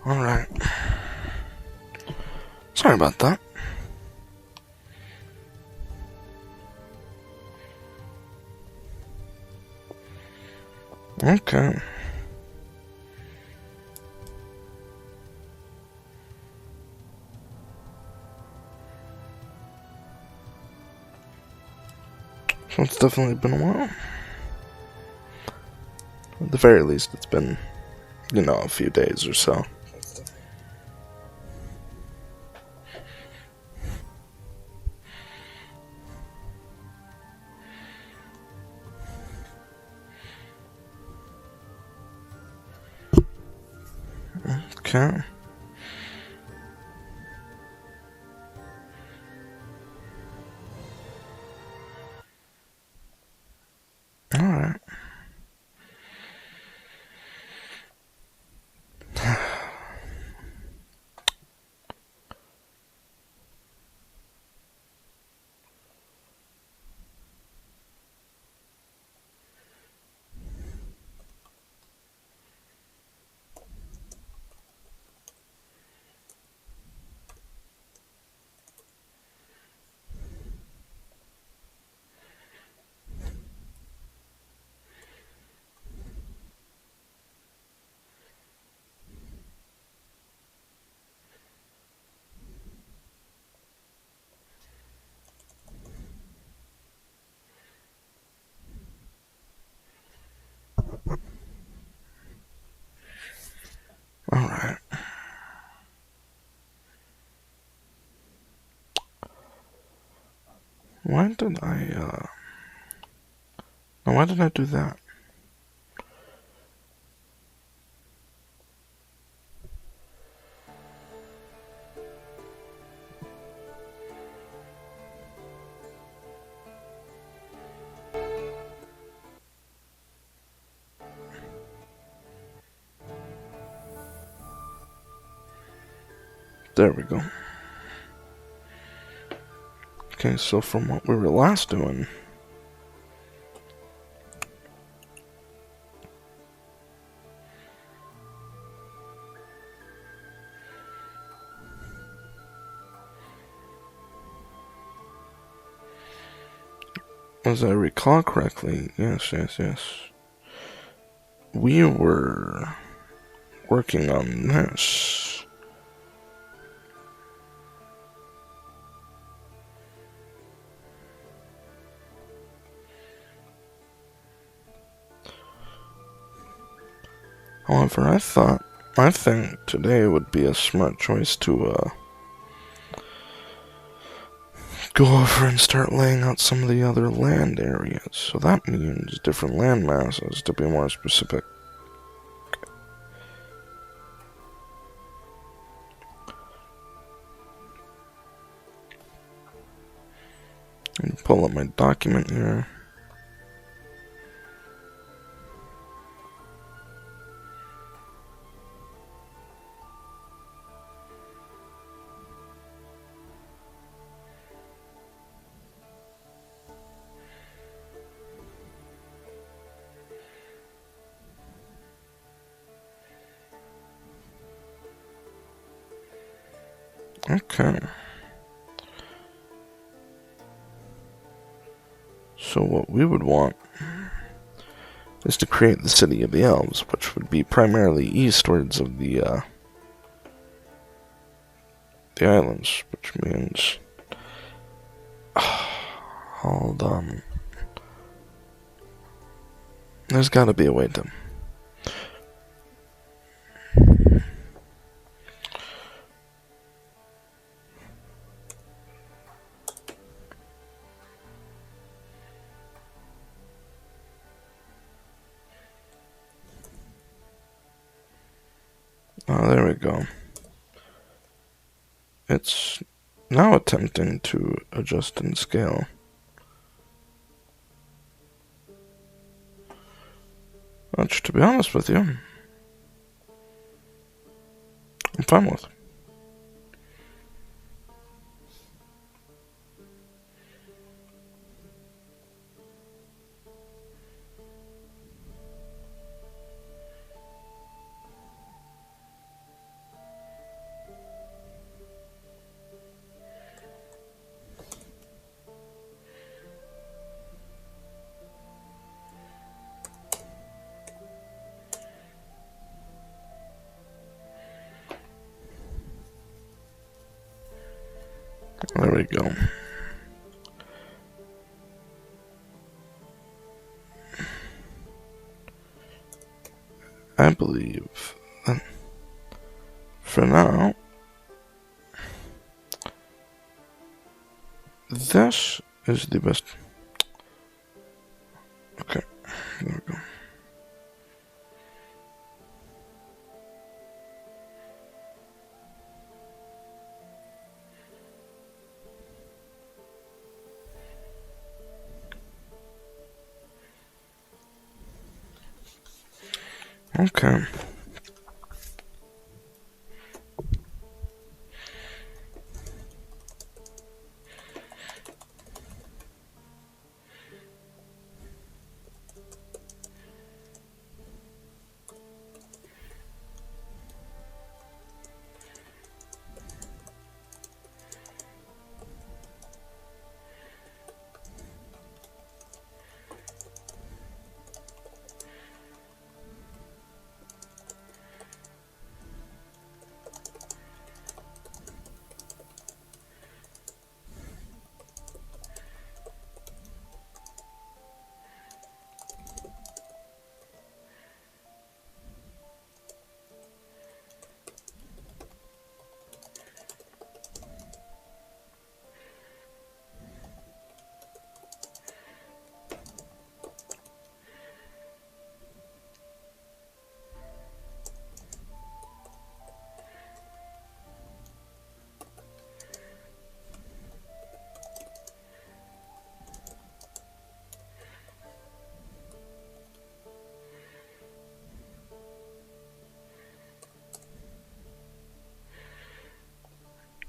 Alright. Sorry about that. Okay. So it's definitely been a while. At the very least, it's been, a few days or so. Okay. Alright. Alright. Why did why did I do that? There we go. Okay, so from what we were last doing, as I recall correctly, yes, we were working on this. However, I think today would be a smart choice to go over and start laying out some of the other land areas. So that means different land masses, to be more specific. And pull up my document here. Okay. So what we would want is to create the City of the Elves, which would be primarily eastwards of the islands, which means... Hold on. There's gotta be a way to... Oh, there we go. It's now attempting to adjust in scale. Which, to be honest with you, I'm fine with. There we go. I believe that for now, this is the best. Okay, there we go. Okay.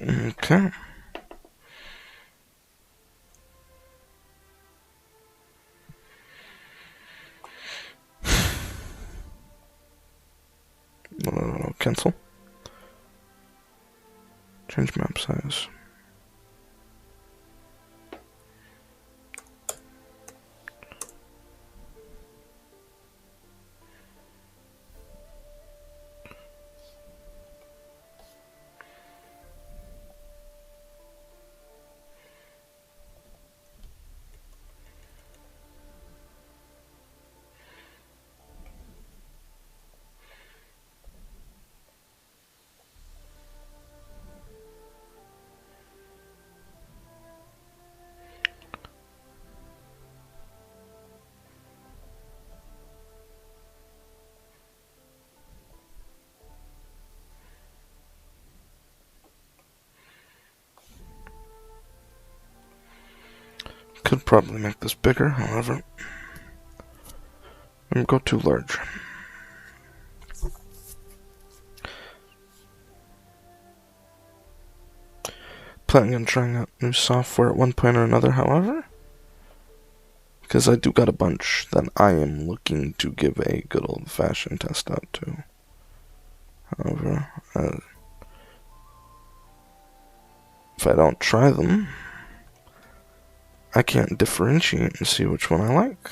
Okay. Cancel. Change map size. Could probably make this bigger, however, and go too large. Planning on trying out new software at one point or another, however, because I do got a bunch that I am looking to give a good old-fashioned test out to. However, if I don't try them, I can't differentiate and see which one I like.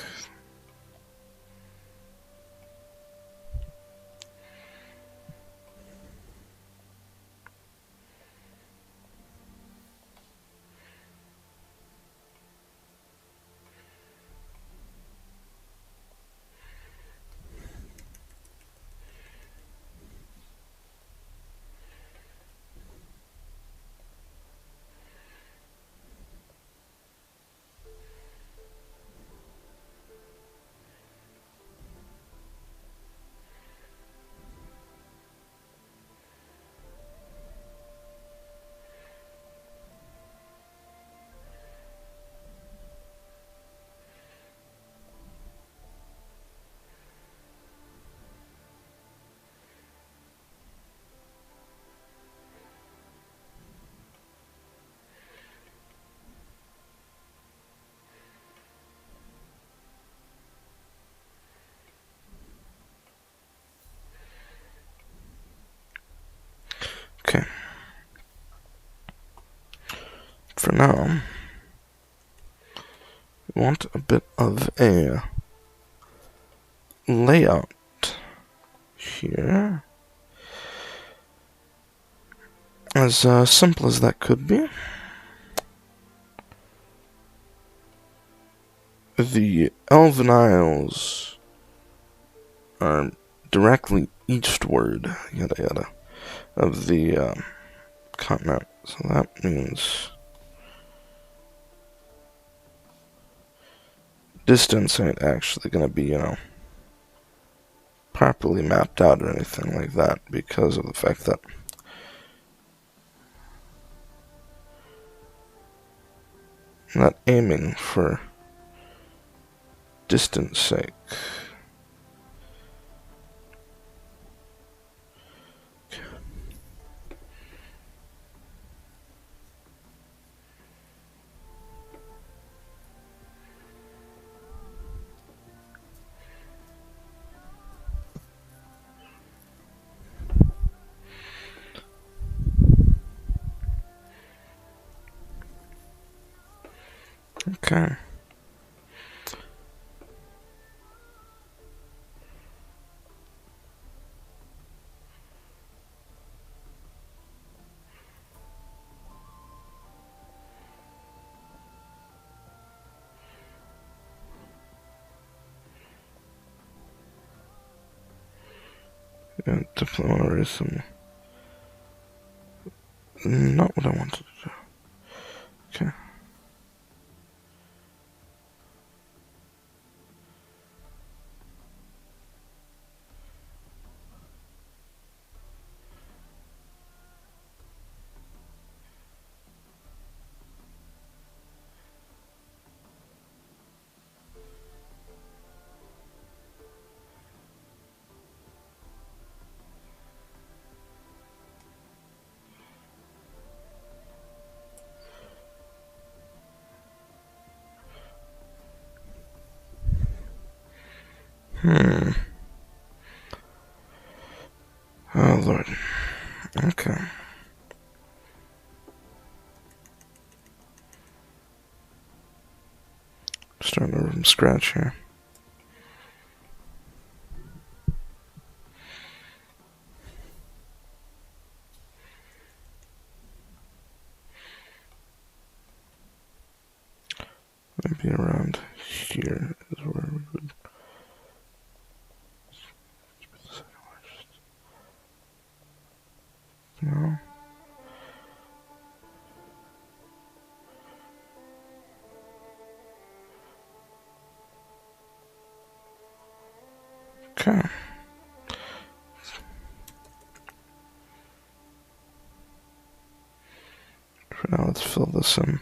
Okay. For now, we want a bit of a layout here. As simple as that could be. the Elven Isles are directly eastward, yada yada, of the continent. So that means distance ain't actually gonna be, properly mapped out or anything like that because of the fact that I'm not aiming for distance sake. Okay. Yeah, definitely want to raise some. Not what I wanted to do. Okay. Oh, Lord. Okay. Starting over from scratch here. Maybe around here is where we would. No. Okay. For now, let's fill this in.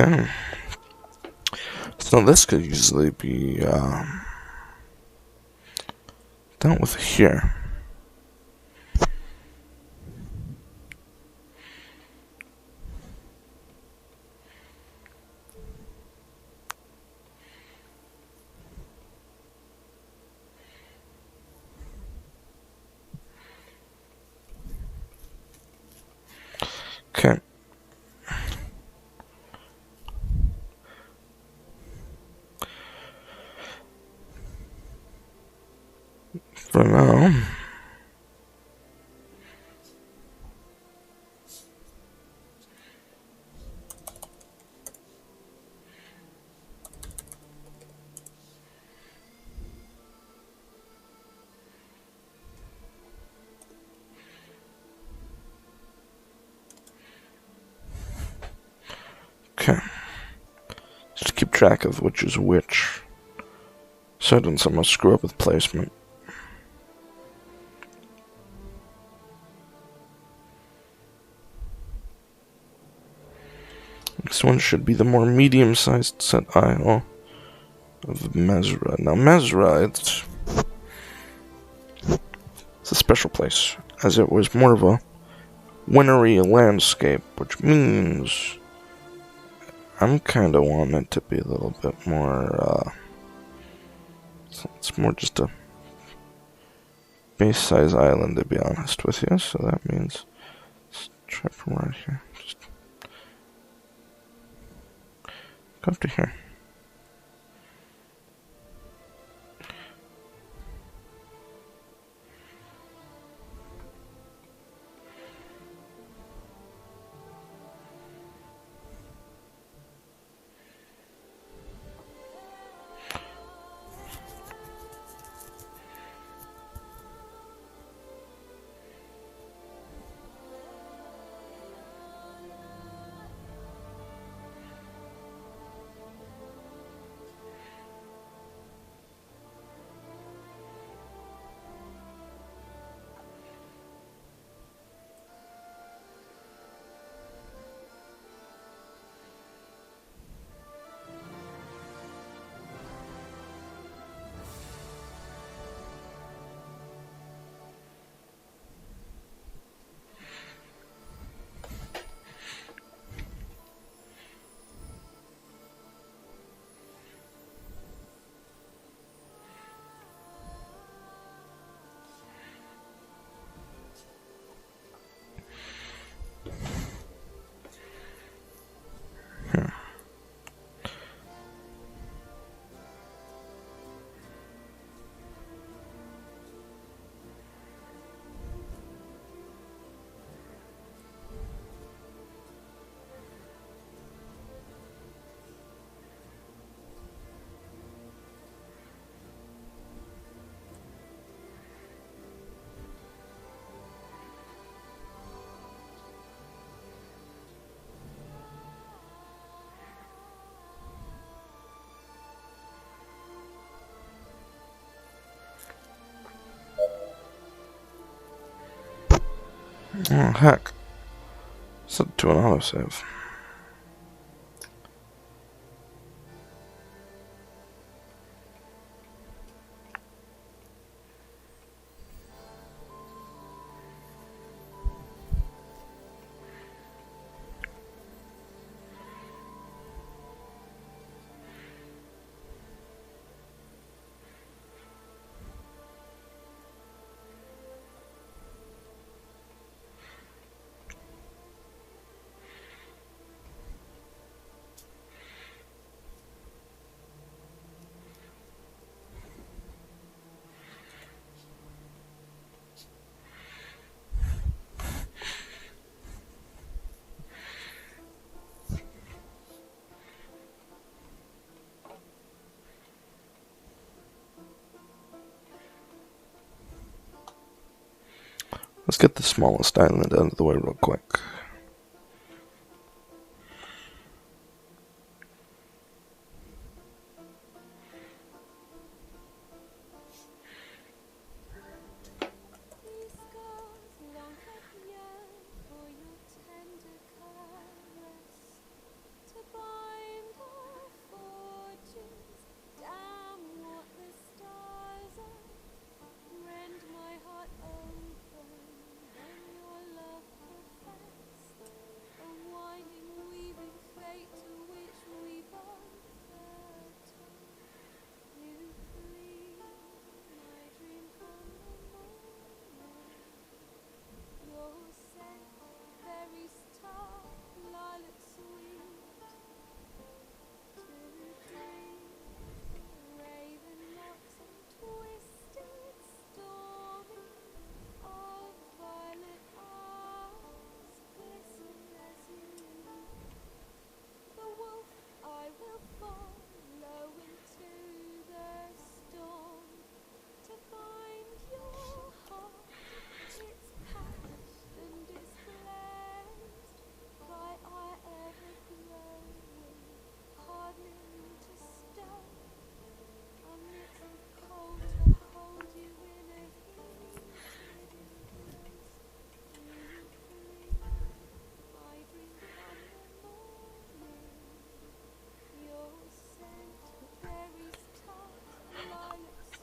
Okay. So this could easily be dealt with here. Okay. For now. Okay. Just keep track of which is which. So I don't somehow screw up with placement. This one should be the more medium-sized set aisle of Mesra. Now Mesra, it's a special place, as it was more of a wintry landscape, which means I'm kinda wanting it to be a little bit more, it's more just a base-size island, to be honest with you, so that means, let's try from right here, just go up to here. Oh, heck. Set it to an autosave. Let's get the smallest island out of the way real quick.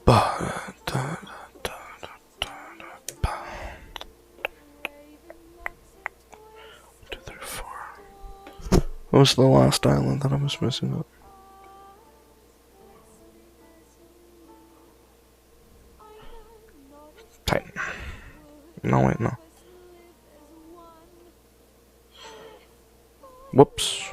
Ba, da, da, da, ba. 1, 2, 3, 4. What was the last island that I was missing up? Titan. No, wait, no. Whoops.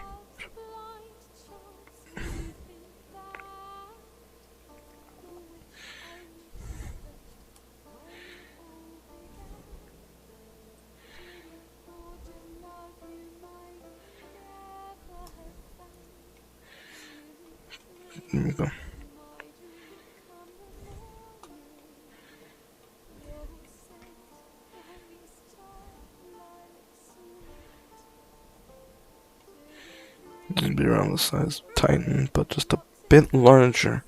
There we go. It'll be around the size of Titan, but just a bit larger.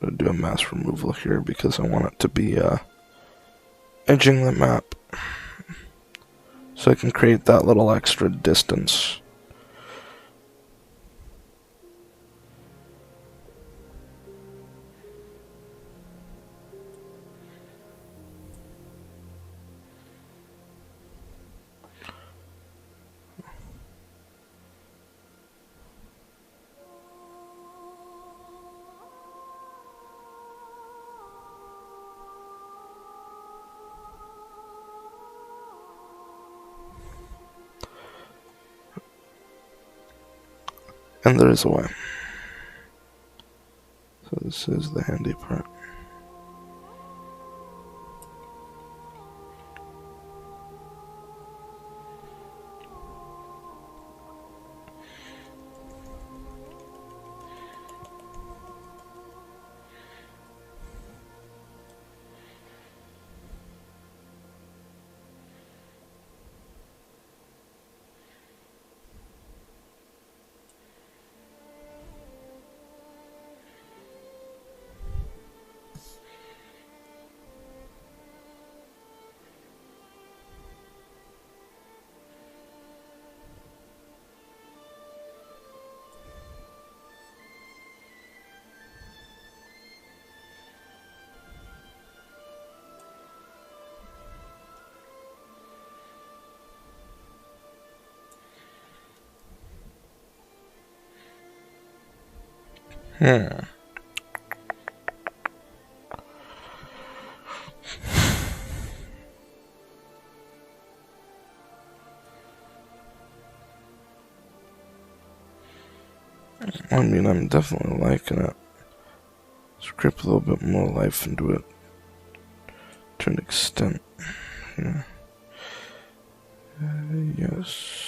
Gotta do a mass removal here because I want it to be edging the map so I can create that little extra distance. And there is a way. So this is the handy part. I mean, I'm definitely liking it. Script a little bit more life into it to an extent. Yeah. Yes.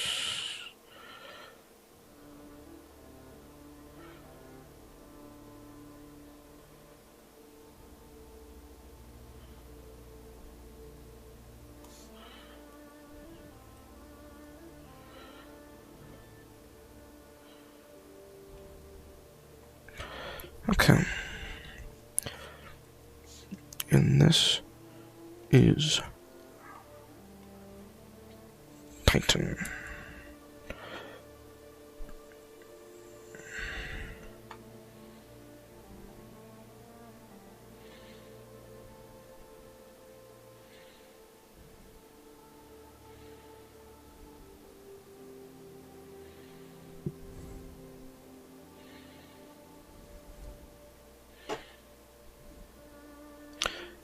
Okay. And this is Titan.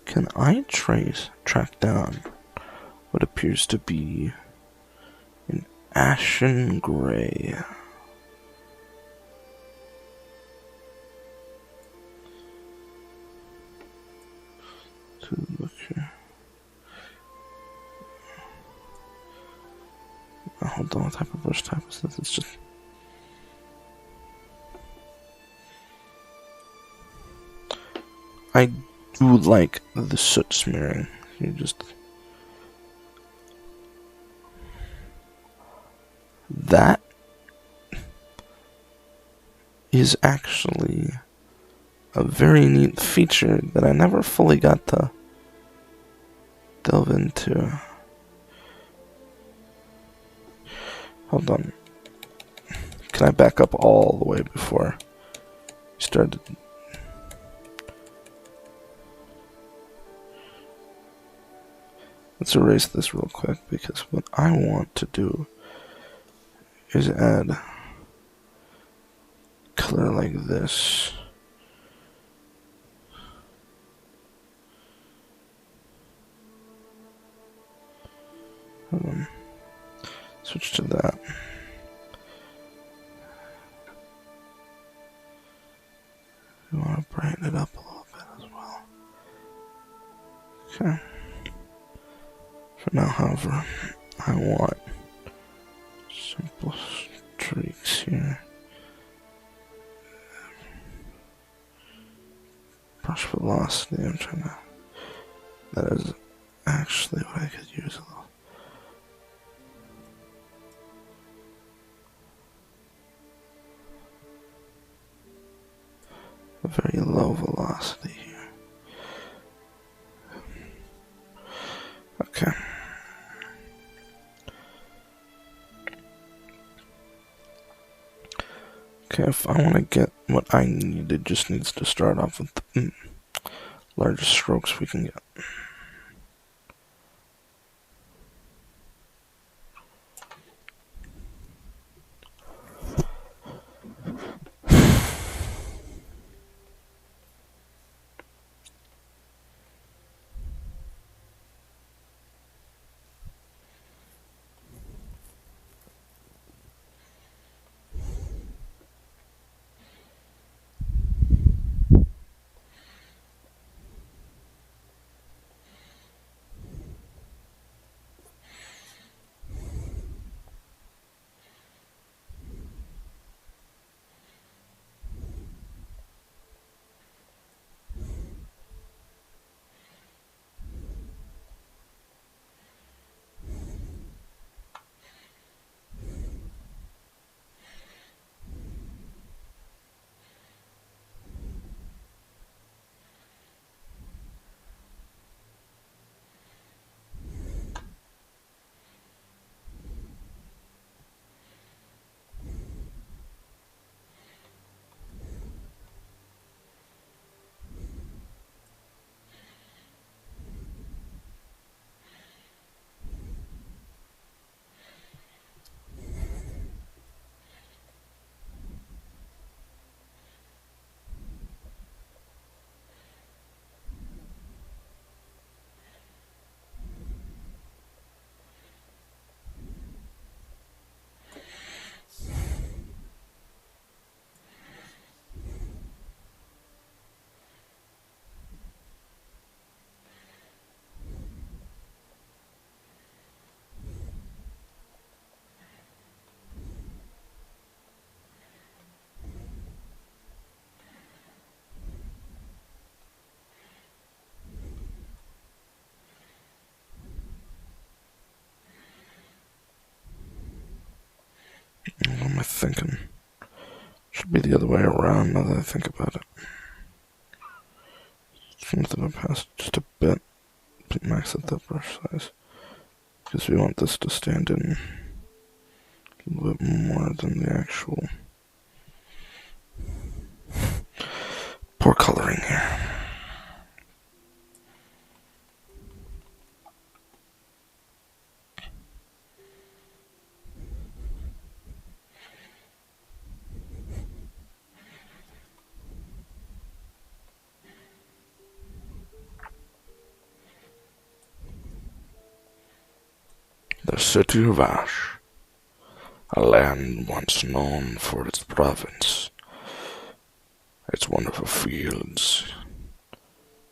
Can I track down what appears to be an ashen gray? To look here. Oh, hold on, what type of brush type is this? It's just. I do like the soot smearing. You just That is actually a very neat feature that I never fully got to delve into. Hold on. Can I back up all the way before we started? Let's erase this real quick, because what I want to do is add color like this. Switch to that. We want to brighten it up a little bit as well. Okay. For now, however, I want simple streaks here. Brush velocity, I'm trying to... That is actually what I could use a little. A very low velocity here. Okay. Okay, if I want to get what I need, it just needs to start off with the largest strokes we can get. What am I thinking? Should be the other way around now that I think about it. Something up past just a bit, but max out that brush size. Because we want this to stand in a little bit more than the actual poor coloring here. The city of Ash, a land once known for its province, its wonderful fields,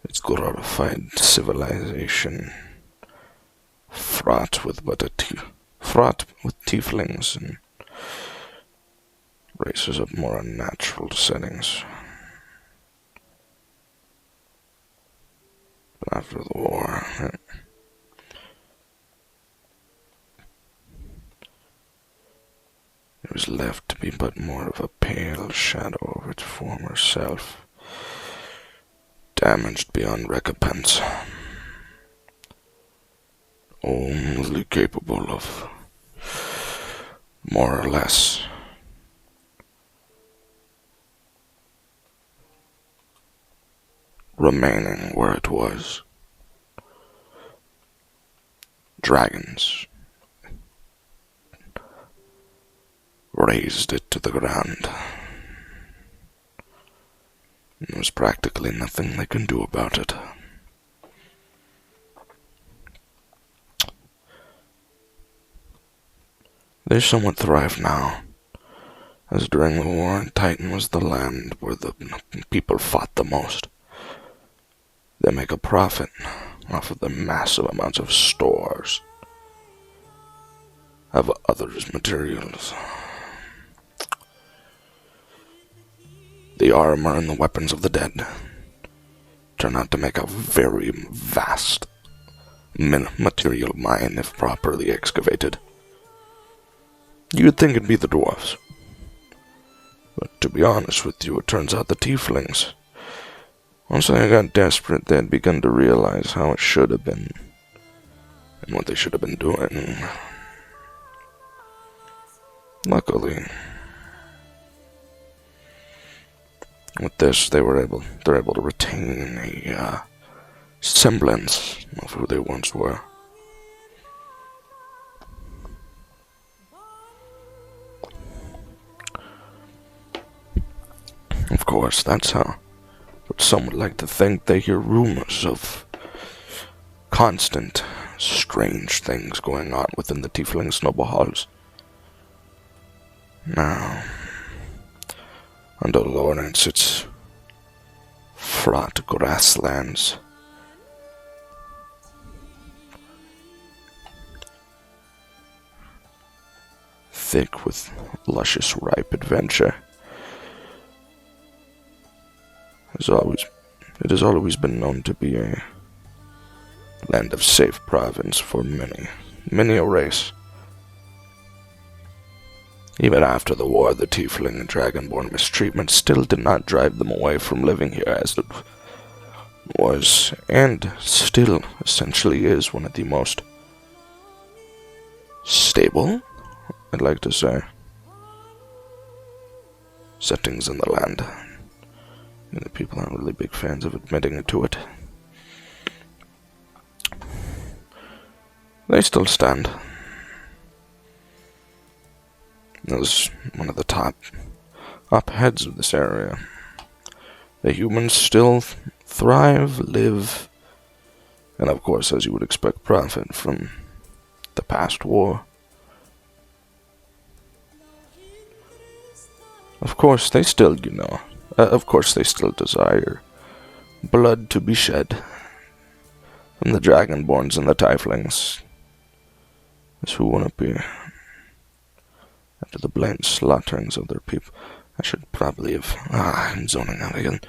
its glorified civilization, fraught with tieflings and races of more unnatural settings. But after the war, was left to be but more of a pale shadow of its former self, damaged beyond recompense, only capable of more or less remaining where it was. Dragons razed it to the ground. There was practically nothing they could do about it. They somewhat thrive now, as during the war, Titan was the land where the people fought the most. They make a profit off of the massive amounts of stores of others' materials. The armor and the weapons of the dead turn out to make a very vast material mine if properly excavated. You'd think it'd be the dwarves. But to be honest with you, it turns out the tieflings. Once they got desperate, they had begun to realize how it should have been, and what they should have been doing. Luckily, with this, they're able to retain a semblance of who they once were. Of course, that's how. But some would like to think they hear rumors of constant, strange things going on within the tieflings' noble halls. Now, under Lawrence, it's fraught grasslands. Thick with luscious, ripe adventure. It has always been known to be a land of safe province for many a race. Even after the war, the tiefling and dragonborn mistreatment still did not drive them away from living here, as it was, and still essentially is, one of the most stable, I'd like to say, settings in the land. And the people aren't really big fans of admitting it to it. They still stand as one of the top heads of this area. The humans still thrive, live, and of course, as you would expect, profit from the past war. Of course, they still, they still desire blood to be shed from the dragonborns and the tieflings. As who wouldn't be? After the blatant slaughterings of their people. I should probably have... I'm zoning out again.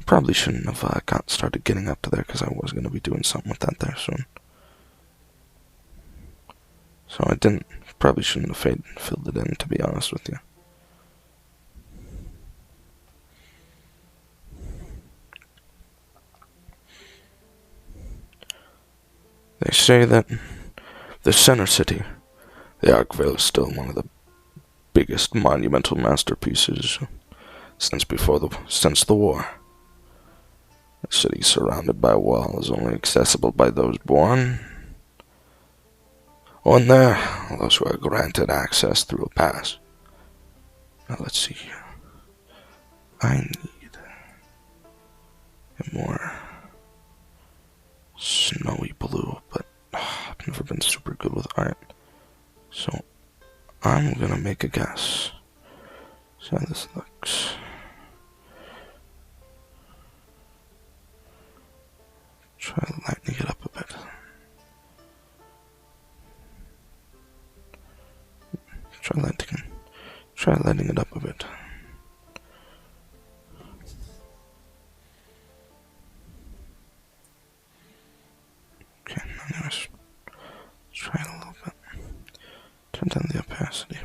Probably shouldn't have started getting up to there, because I was going to be doing something with that there soon. So I didn't... Probably shouldn't have filled it in, to be honest with you. They say that the center city, the Arkvale, is still one of the biggest monumental masterpieces since the war. The city surrounded by walls, only accessible by those born on there, those who are granted access through a pass. Now let's see here. I need a more snowy blue, but I've never been super good with art. So I'm gonna make a guess. See how this looks. Try lightening it up a bit. Try lighting it up a bit. Okay, anyways, let's try it a little bit. Turn down the opacity.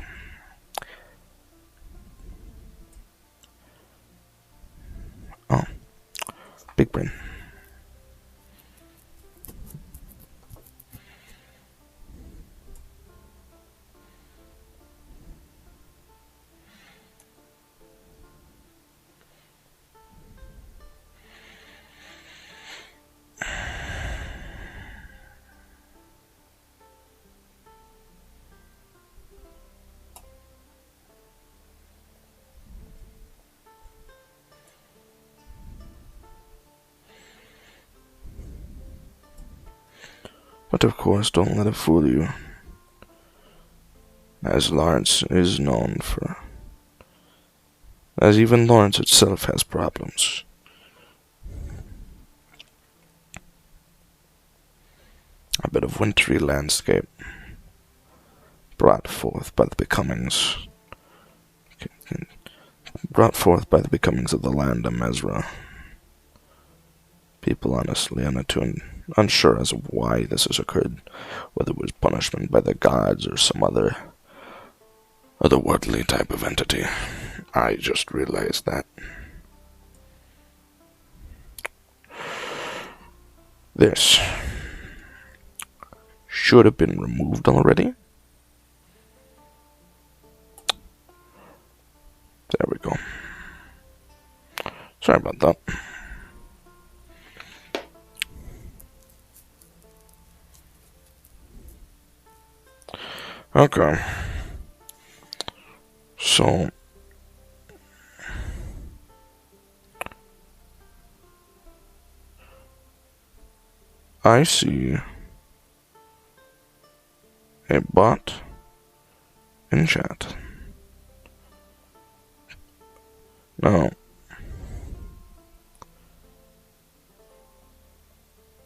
Big brain. But of course, don't let it fool you, as Lawrence is known for, as even Lawrence itself has problems. A bit of wintry landscape brought forth by the becomings of the land of Mesra. People honestly unsure as of why this has occurred, whether it was punishment by the gods or some otherworldly type of entity. I just realized that. This should have been removed already. There we go. Sorry about that. Okay. So I see a bot in chat. No.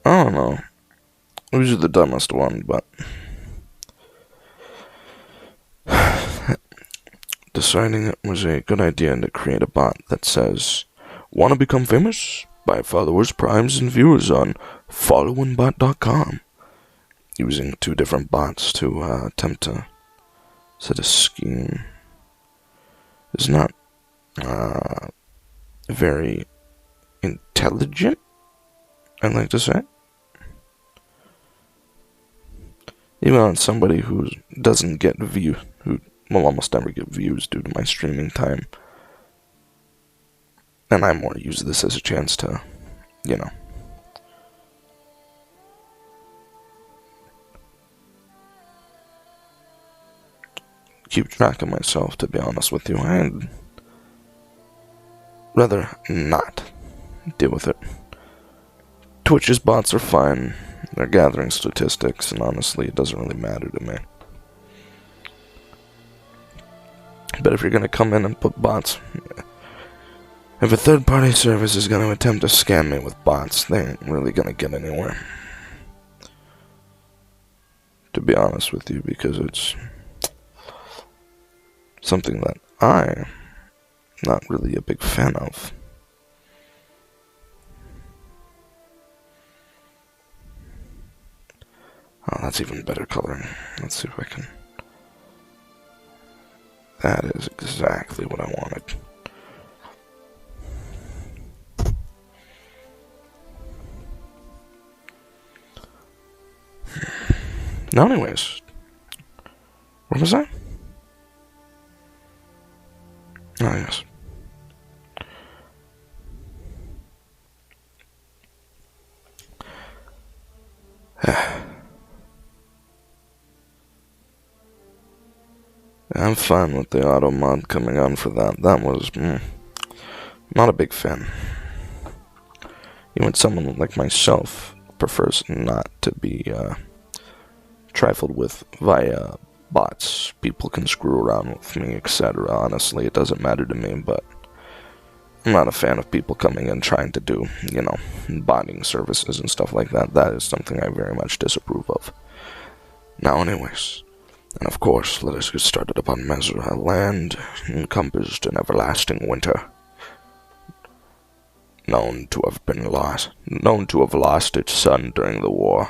I don't know. Who's the dumbest one, but deciding it was a good idea to create a bot that says, "Want to become famous? Buy followers, primes, and viewers on followinbot.com." Using two different bots to attempt to set a scheme is not very intelligent, I'd like to say. Even on somebody who doesn't get view, who will almost never get views due to my streaming time. And I more use this as a chance to, keep track of myself, to be honest with you. I'd rather not deal with it. Twitch's bots are fine. They're gathering statistics, and honestly, it doesn't really matter to me. But if you're going to come in and put bots, if a third-party service is going to attempt to scam me with bots, they ain't really going to get anywhere. To be honest with you, because it's something that I'm not really a big fan of. Oh, that's even better coloring. Let's see if I can. That is exactly what I wanted. Now, anyways, where was I? Oh, yes. I'm fine with the auto mod coming on for that. That was, not a big fan. Even someone like myself prefers not to be, trifled with via bots. People can screw around with me, etc. Honestly, it doesn't matter to me, but I'm not a fan of people coming in trying to do, botting services and stuff like that. That is something I very much disapprove of. Now, anyways, and of course, let us get started upon Mesra, a land encompassed in everlasting winter, known to have lost its sun during the war,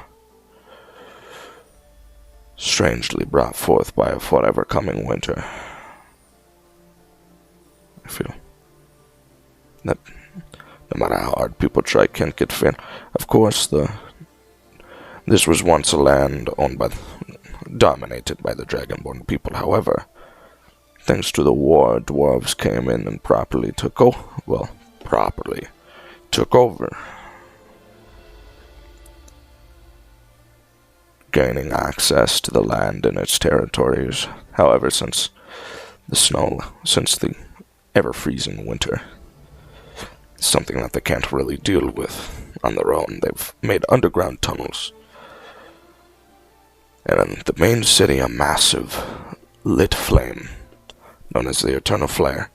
strangely brought forth by a forever coming winter. I feel that No matter how hard people try, can't get fair. Of course, this was once a land dominated by the Dragonborn people. However, thanks to the war, dwarves came in and properly took over, gaining access to the land and its territories. However, since the ever-freezing winter, it's something that they can't really deal with on their own. They've made underground tunnels. And in the main city, a massive lit flame, known as the Eternal Flare,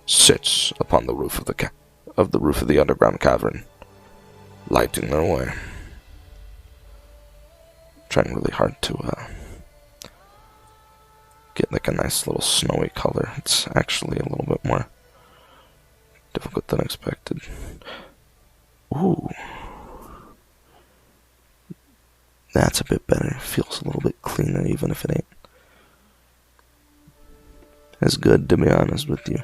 sits upon the roof of the underground cavern, lighting their way. Trying really hard to get like a nice little snowy color. It's actually a little bit more difficult than expected. Ooh. That's a bit better. It feels a little bit cleaner, even if it ain't as good, to be honest with you.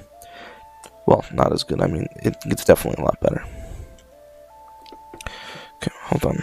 Well, not as good. I mean, it's definitely a lot better. Okay, hold on.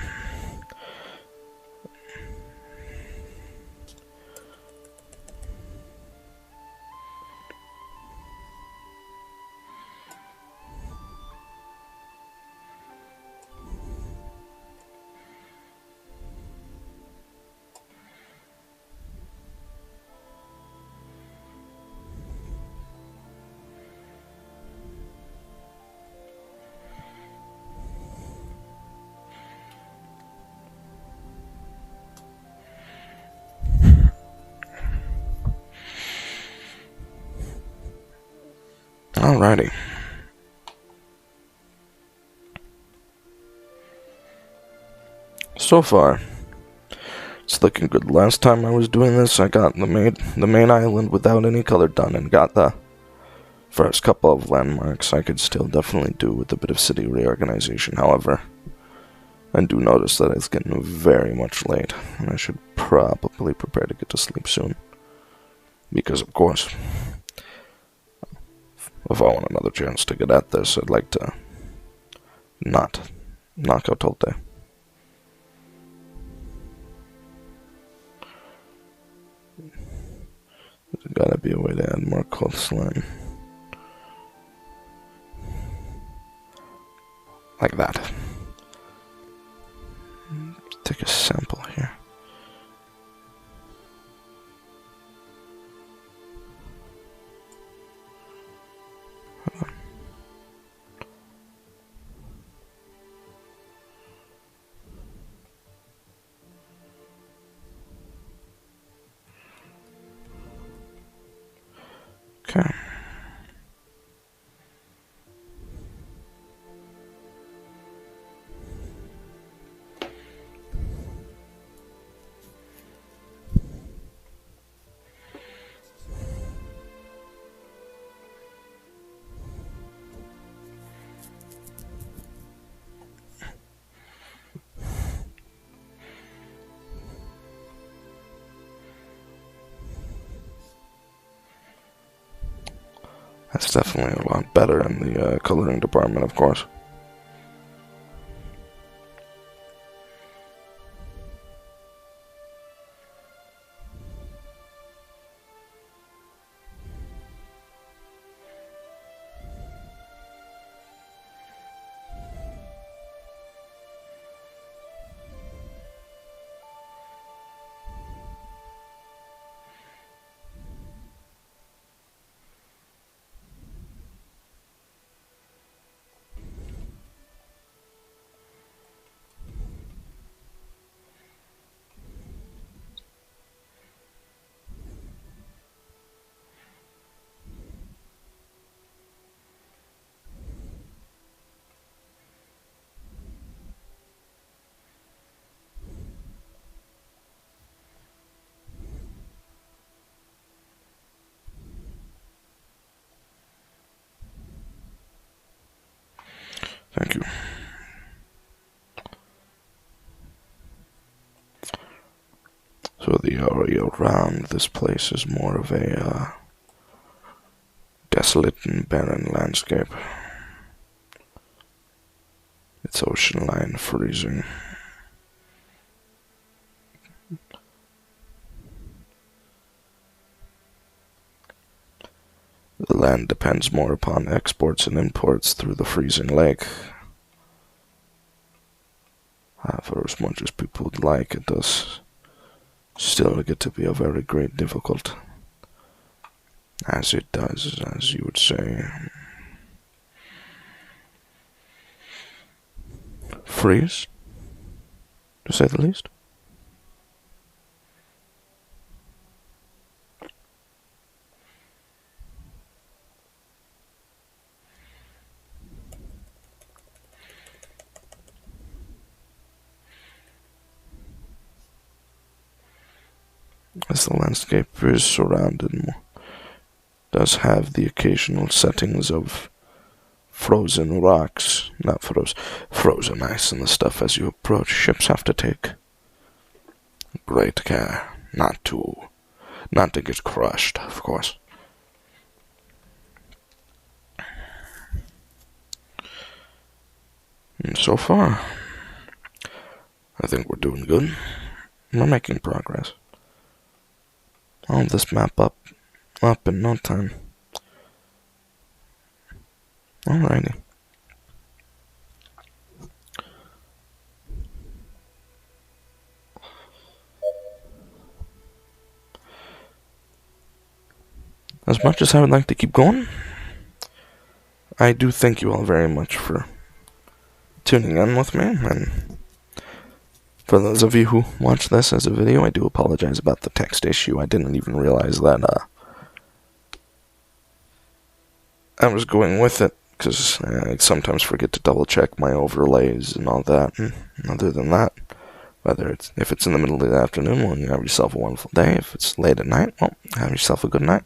Alrighty. So far, it's looking good. Last time I was doing this, I got the main island without any color done, and got the first couple of landmarks. I could still definitely do with a bit of city reorganization. However, I do notice that it's getting very much late, and I should probably prepare to get to sleep soon. Because, of course, if I want another chance to get at this, I'd like to not knock out all day. There's gotta be a way to add more coastline. Like that. Take a sample here. Okay. That's definitely a lot better in the coloring department, of course. Thank you. So the area around this place is more of a desolate and barren landscape. It's ocean line freezing. The land depends more upon exports and imports through the freezing lake. For as much as people would like, it does still get to be a very great difficult. As it does, as you would say. Freeze, to say the least. As the landscape is surrounded, does have the occasional settings of frozen rocks, not frozen ice and the stuff as you approach. Ships have to take great care not to get crushed, of course. And so far, I think we're doing good. We're making progress. All this map up in no time. Alrighty. As much as I would like to keep going, I do thank you all very much for tuning in with me, and for those of you who watch this as a video, I do apologize about the text issue. I didn't even realize that I was going with it, because I sometimes forget to double check my overlays and all that. And other than that, if it's in the middle of the afternoon, well, you have yourself a wonderful day. If it's late at night, well, have yourself a good night.